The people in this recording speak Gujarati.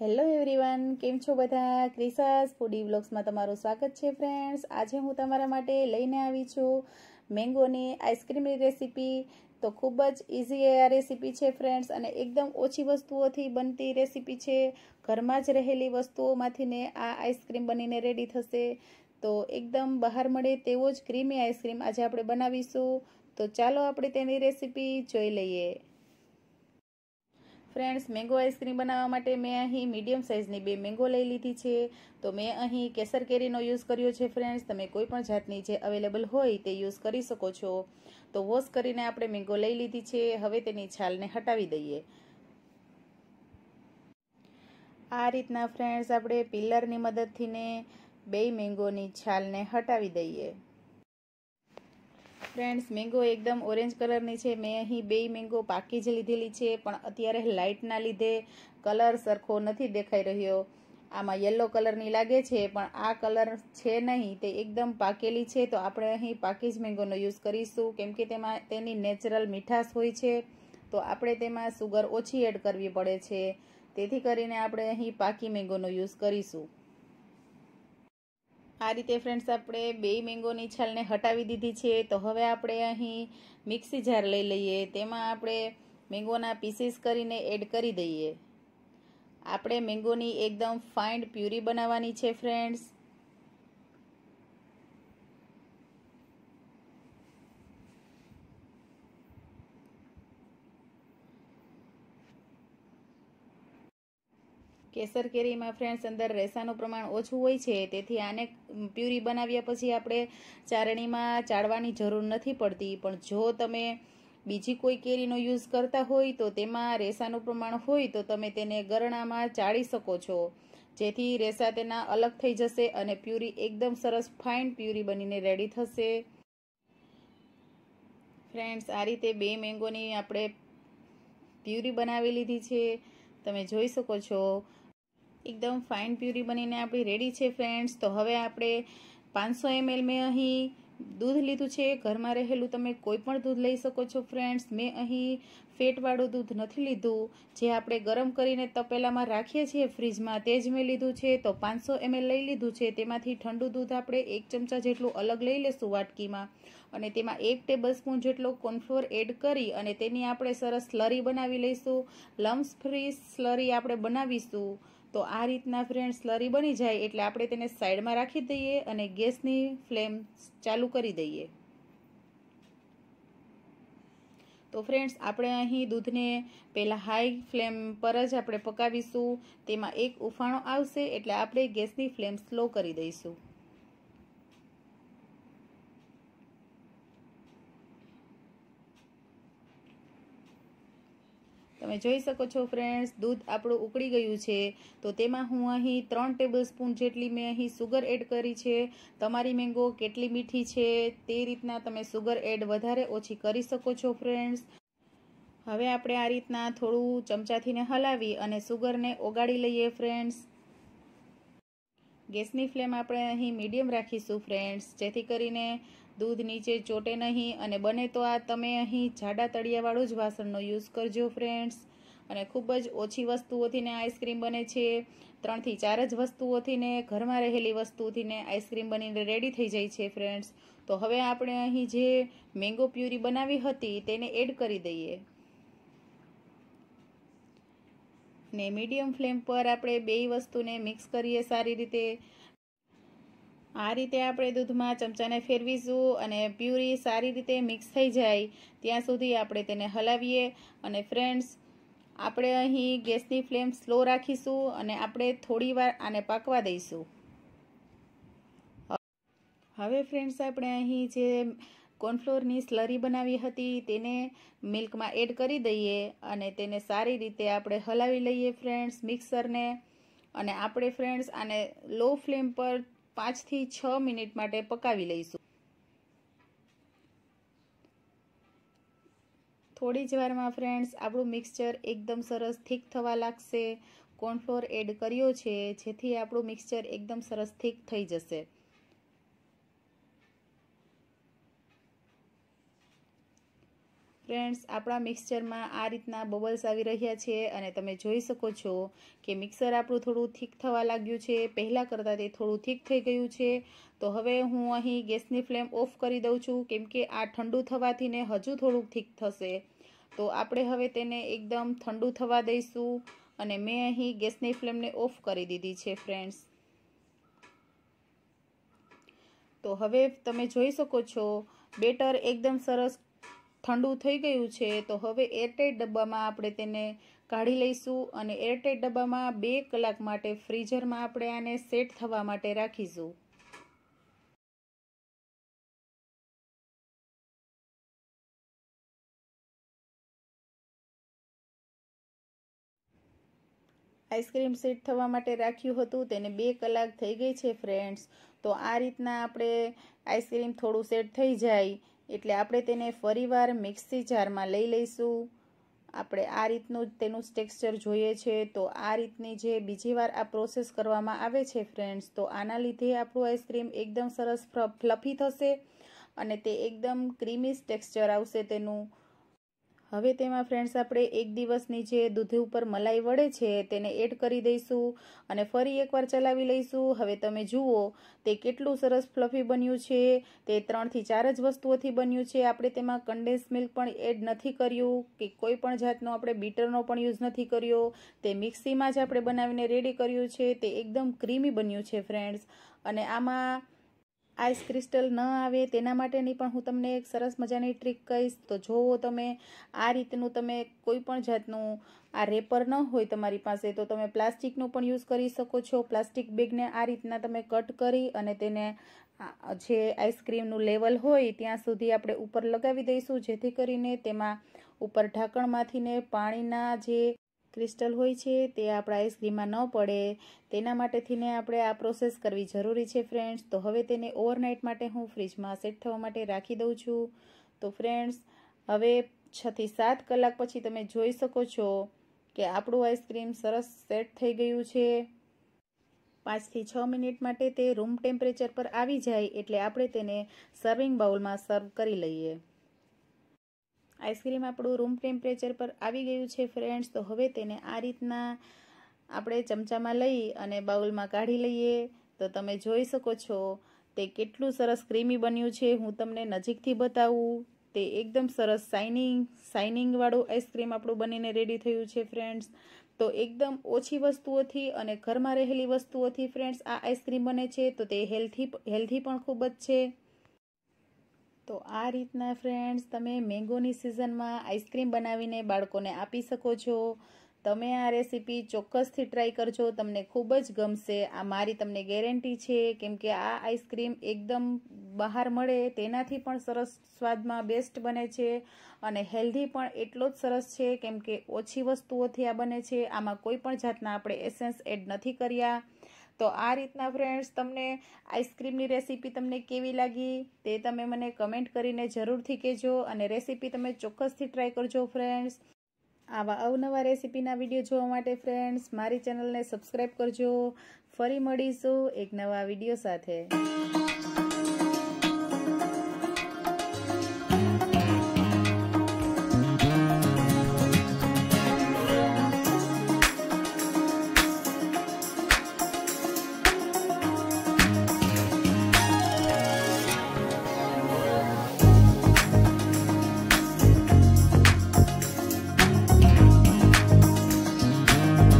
હેલો એવરીવન, કેમ છો બધા? ક્રિસાસ ફૂડી વ્લોગ્સમાં તમારું સ્વાગત છે ફ્રેન્ડ્સ. આજે હું તમારા માટે લઈને આવી છું મેંગોની આઈસ્ક્રીમની રેસીપી. તો ખૂબ જ ઇઝી આ રેસીપી છે ફ્રેન્ડ્સ, અને એકદમ ઓછી વસ્તુઓથી બનતી રેસીપી છે. ઘરમાં જ રહેલી વસ્તુઓમાંથી ને આ આઈસ્ક્રીમ બનીને રેડી થશે. તો એકદમ બહાર મળે તેવો જ ક્રીમી આઈસ્ક્રીમ આજે આપણે બનાવીશું. તો ચાલો આપણે તેની રેસીપી જોઈ લઈએ. ફ્રેન્ડ્સ, મેંગો આઈસ્ક્રીમ બનાવવા માટે મેં અહીં મીડિયમ સાઇઝની 2 મેંગો લઈ લીધી છે. તો મેં અહીં કેસર કેરીનો યુઝ કર્યો છે ફ્રેન્ડ્સ. તમે કોઈ પણ જાતની જે અવેલેબલ હોય તે યુઝ કરી શકો છો. તો વોશ કરીને આપણે મેંગો લઈ લીધી છે. હવે તેની છાલને હટાવી દઈએ. આ રીતના ફ્રેન્ડ્સ આપણે પિલરની મદદથી ને 2 મેંગોની છાલને હટાવી દઈએ. ફ્રેન્ડ્સ, મેંગો એકદમ ઓરેન્જ કલરની છે. મેં અહીં 2 મેંગો પાકી જ લીધેલી છે, પણ અત્યારે લાઇટના લીધે કલર સરખો નથી દેખાઈ રહ્યો. આમાં યલો કલરની લાગે છે, પણ આ કલર છે નહીં, તે એકદમ પાકેલી છે. તો આપણે અહીં પાકી જ મેંગોનો યુઝ કરીશું, કેમ કે તેમાં તેની નેચરલ મીઠાશ હોય છે. તો આપણે તેમાં સુગર ઓછી એડ કરવી પડે છે. તેથી કરીને આપણે અહીં પાકી મેંગોનો યુઝ કરીશું. આ રીતે ફ્રેન્ડ્સ આપણે 2 મેંગોની છાલને હટાવી દીધી છે. તો હવે આપણે અહીં મિક્સી જાર લઈ લઈએ. તેમાં આપણે મેંગોના પીસીસ કરીને એડ કરી દઈએ. આપણે મેંગોની એકદમ ફાઇન પ્યુરી બનાવવાની છે ફ્રેન્ડ્સ. કેસર કેરીમાં ફ્રેન્ડ્સ અંદર રેસાનું પ્રમાણ ઓછું હોય છે, તેથી આને પ્યુરી બનાવ્યા પછી આપણે ચારણીમાં ચાળવાની જરૂર નથી પડતી. પણ જો તમે બીજી કોઈ કેરીનો યુઝ કરતા હોય તો તેમાં રેસાનું પ્રમાણ હોય તો તમે તેને ગરણામાં ચાળી શકો છો, જેથી રેસા તેના અલગ થઈ જશે અને પ્યુરી એકદમ સરસ ફાઇન પ્યુરી બનીને રેડી થશે. ફ્રેન્ડ્સ, આ રીતે 2 મેંગોની આપણે પ્યુરી બનાવી લીધી છે. તમે જોઈ શકો છો એકદમ ફાઇન પ્યુરી બનીને આપણી રેડી છે ફ્રેન્ડ્સ. તો હવે આપણે 500 ml મેં અહીં દૂધ લીધું છે. ઘરમાં રહેલું તમે કોઈ પણ દૂધ લઈ શકો છો ફ્રેન્ડ્સ. મેં અહીં ફેટવાળું દૂધ નથી લીધું, જે આપણે ગરમ કરીને તપેલામાં રાખીએ છીએ ફ્રીજમાં, તે જ મેં લીધું છે. તો 500 ml લઈ લીધું છે. તેમાંથી ઠંડુ દૂધ આપણે 1 ચમચા જેટલું અલગ લઈ લેશું વાટકીમાં, અને તેમાં 1 ટેબલસ્પૂન જેટલો કોર્નફ્લોર એડ કરી અને તેની આપણે સરસ સ્લરી બનાવી લઈશું. લમ્સ ફ્રી સ્લરી આપણે બનાવીશું. તો આ રીતના ફ્રેન્ડ્સ સ્લરી બની જાય એટલે આપણે તેને સાઈડમાં રાખી દઈએ અને ગેસની ફ્લેમ ચાલુ કરી દઈએ. તો ફ્રેન્ડ્સ, આપણે અહીં દૂધને પહેલાં હાઈ ફ્લેમ પર જ આપણે પકાવીશું. તેમાં એક ઉફાણો આવશે એટલે આપણે ગેસની ફ્લેમ સ્લો કરી દઈશું. તમે જોઈ શકો છો ફ્રેન્ડ્સ, દૂધ આપણું ઉકળી ગયું છે. તો તેમાં હું અહીં 3 ટેબલસ્પૂન જેટલી મેં અહીં સુગર એડ કરી છે. તમારી મેંગો કેટલી મીઠી છે તે રીતના તમે સુગર એડ વધારે ઓછી કરી શકો છો ફ્રેન્ડ્સ. હવે આપણે આ રીતના થોડું ચમચાથીને હલાવી અને સુગરને ઓગાળી લઈએ ફ્રેન્ડ્સ. ગેસની ફ્લેમ આપણે અહીં મીડિયમ રાખીશું ફ્રેન્ડ્સ, જેથી કરીને દૂધ નીચે ચોટે નહીં. અને બને તો આ તમે અહીં જાડા તળિયાવાળું જ વાસણનો યુઝ કરજો ફ્રેન્ડ્સ. અને ખૂબ જ ઓછી વસ્તુઓથી ને આઈસ્ક્રીમ બને છે. 3 થી 4 જ વસ્તુઓથી ને ઘરમાં રહેલી વસ્તુઓથી ને આઈસ્ક્રીમ બનીને રેડી થઈ જાય છે ફ્રેન્ડ્સ. તો હવે આપણે અહીં જે મેંગો પ્યુરી બનાવી હતી તેને એડ કરી દઈએ. ને મીડિયમ ફ્લેમ પર આપણે 2 વસ્તુને મિક્સ કરીએ સારી રીતે. આ રીતે આપણે દૂધમાં ચમચાને ફેરવીશું અને પ્યુરી સારી રીતે મિક્સ થઈ જાય ત્યાં સુધી આપણે તેને હલાવીએ. અને ફ્રેન્ડ્સ, આપણે અહીં ગેસની ફ્લેમ સ્લો રાખીશું અને આપણે થોડી વાર આને પાકવા દઈશું. હવે ફ્રેન્ડ્સ, આપણે અહીં જે કોર્નફ્લોરની સ્લરી બનાવી હતી તેને મિલ્કમાં એડ કરી દઈએ અને તેને સારી રીતે આપણે હલાવી લઈએ ફ્રેન્ડ્સ મિક્સરને. અને આપણે ફ્રેન્ડ્સ આને લો ફ્લેમ પર 5 થી 6 મિનિટ માટે પકાવી લઈશું. થોડી જ વારમાં ફ્રેન્ડ્સ આપણું મિક્સચર એકદમ સરસ થીક થવા લાગશે. કોર્નફ્લોર એડ કર્યો છે જેથી આપણું મિક્સચર એકદમ સરસ થીક થઈ જશે. ફ્રેન્ડ્સ આપણા મિક્સચરમાં આ રીતના બબલ્સ આવી રહ્યા છે અને તમે જોઈ શકો છો કે મિક્સર આપણું થોડું થીક થવા લાગ્યું છે, પહેલાં કરતાં તે થોડું થીક થઈ ગયું છે। તો હવે હું અહીં ગેસની ફ્લેમ ઓફ કરી દઉં છું, કેમ કે આ ઠંડુ થવાથી ને હજુ થોડુંક થીક થશે। તો આપણે હવે તેને એકદમ ઠંડુ થવા દઈશું અને મેં અહીં ગેસની ફ્લેમને ઓફ કરી દીધી છે ફ્રેન્ડ્સ। તો હવે તમે જોઈ શકો છો બેટર એકદમ સરસ ઠંડુ થઈ ગયું છે। તો હવે એરટાઈટ ડબ્બામાં આપણે તેને કાઢી લઈશું અને એરટાઈટ ડબ્બામાં 2 કલાક માટે ફ્રીઝરમાં આપણે આને સેટ થવા માટે રાખીશું। આઈસ્ક્રીમ સેટ થવા માટે રાખ્યું હતું, તેને 2 કલાક થઈ ગઈ છે ફ્રેન્ડ્સ। તો આ રીતના આપણે આઈસ્ક્રીમ થોડું સેટ થઈ જાય એટલે આપણે તેને ફરીવાર મિક્સી જારમાં લઈ લઈશું। આપણે આ રીતનું તેનું ટેક્સચર જોઈએ છે। તો આ રીતની જે બીજી વાર આ પ્રોસેસ કરવામાં આવે છે ફ્રેન્ડ્સ, તો આના લીધે આપણું આઈસ્ક્રીમ એકદમ સરસ ફ્લફી થશે અને તે એકદમ ક્રીમી ટેક્સચર આવશે તેનું। હવે તેમાં ફ્રેન્ડ્સ આપણે 1 દિવસની જે દૂધ ઉપર મલાઈ વળે છે તેને એડ કરી દઈશું અને ફરી એકવાર ચલાવી લઈશું। હવે તમે જુઓ તે કેટલું સરસ ફ્લફી બન્યું છે, તે 3 થી 4 જ વસ્તુઓથી બન્યું છે। આપણે તેમાં કન્ડેન્સ મિલ્ક પણ એડ નથી કર્યું કે કોઈ પણ જાતનો આપણે બીટરનો પણ યુઝ નથી કર્યો, તે મિક્સીમાં જ આપણે બનાવીને રેડી કર્યું છે। તે એકદમ ક્રીમી બન્યું છે ફ્રેન્ડ્સ અને આમાં આઈસ ક્રિસ્ટલ ન આવે તેના માટેની પણ હું તમને એક સરસ મજાની ટ્રીક કહીશ। તો જોવો તમે આ રીતનું તમે કોઈ પણ જાતનું આ રેપર ન હોય તમારી પાસે તો તમે પ્લાસ્ટિકનું પણ યુઝ કરી શકો છો। પ્લાસ્ટિક બેગને આ રીતના તમે કટ કરી અને તેને જે આઈસ્ક્રીમનું લેવલ હોય ત્યાં સુધી આપણે ઉપર લગાવી દઈશું, જેથી કરીને તેમાં ઉપર ઢાંકણમાંથીને પાણીના જે ક્રિસ્ટલ હોય છે તે આપણા આઈસ્ક્રીમમાં ન પડે, તેના માટેથીને આપણે આ પ્રોસેસ કરવી જરૂરી છે ફ્રેન્ડ્સ। તો હવે તેને ઓવરનાઇટ માટે હું ફ્રીજમાં સેટ થવા માટે રાખી દઉં છું। તો ફ્રેન્ડ્સ હવે 6 થી 7 કલાક પછી તમે જોઈ શકો છો કે આપણું આઈસ્ક્રીમ સરસ સેટ થઈ ગયું છે। 5 થી 6 મિનિટ માટે તે રૂમ ટેમ્પરેચર પર આવી જાય એટલે આપણે તેને સર્વિંગ બાઉલમાં સર્વ કરી લઈએ। આઈસ્ક્રીમ આપણું રૂમ ટેમ્પરેચર પર આવી ગયું છે ફ્રેન્ડ્સ। તો હવે તેને આ રીતના આપણે ચમચામાં લઈ અને બાઉલમાં કાઢી લઈએ। તો તમે જોઈ શકો છો તે કેટલું સરસ ક્રીમી બન્યું છે। હું તમને નજીકથી બતાવું, તે એકદમ સરસ શાઇનિંગ વાળું આઈસ્ક્રીમ આપણું બનીને રેડી થયું છે ફ્રેન્ડ્સ। તો એકદમ ઓછી વસ્તુઓથી અને ઘરમાં રહેલી વસ્તુઓથી ફ્રેન્ડ્સ આ આઈસ્ક્રીમ બને છે, તો તે હેલ્ધી પણ ખૂબ જ છે। તો આ રીતના ફ્રેન્ડ્સ તમે મેંગોની સિઝનમાં આઈસ્ક્રીમ બનાવીને બાળકોને આપી શકો છો। તમે આ રેસીપી ચોક્કસથી ટ્રાય કરજો, તમને ખૂબ જ ગમશે, આ મારી તમને ગેરંટી છે, કેમ કે આ આઈસ્ક્રીમ એકદમ બહાર મળે તેનાથી પણ સરસ સ્વાદમાં બેસ્ટ બને છે અને હેલ્ધી પણ એટલો જ સરસ છે, કેમ કે ઓછી વસ્તુઓથી આ બને છે। આમાં કોઈ પણ જાતના આપણે એસેન્સ એડ નથી કર્યા। તો આ રીતના ફ્રેન્ડ્સ તમને આઈસ્ક્રીમની રેસીપી તમને કેવી લાગી તે તમે મને કમેન્ટ કરીને જરૂરથી કહેજો અને રેસીપી તમે ચોક્કસથી ટ્રાય કરજો ફ્રેન્ડ્સ। આવા અવનવા રેસીપીના વિડીયો જોવા માટે ફ્રેન્ડ્સ મારી ચેનલને સબસ્ક્રાઈબ કરજો। ફરી મળીશું એક નવા વિડીયો સાથે।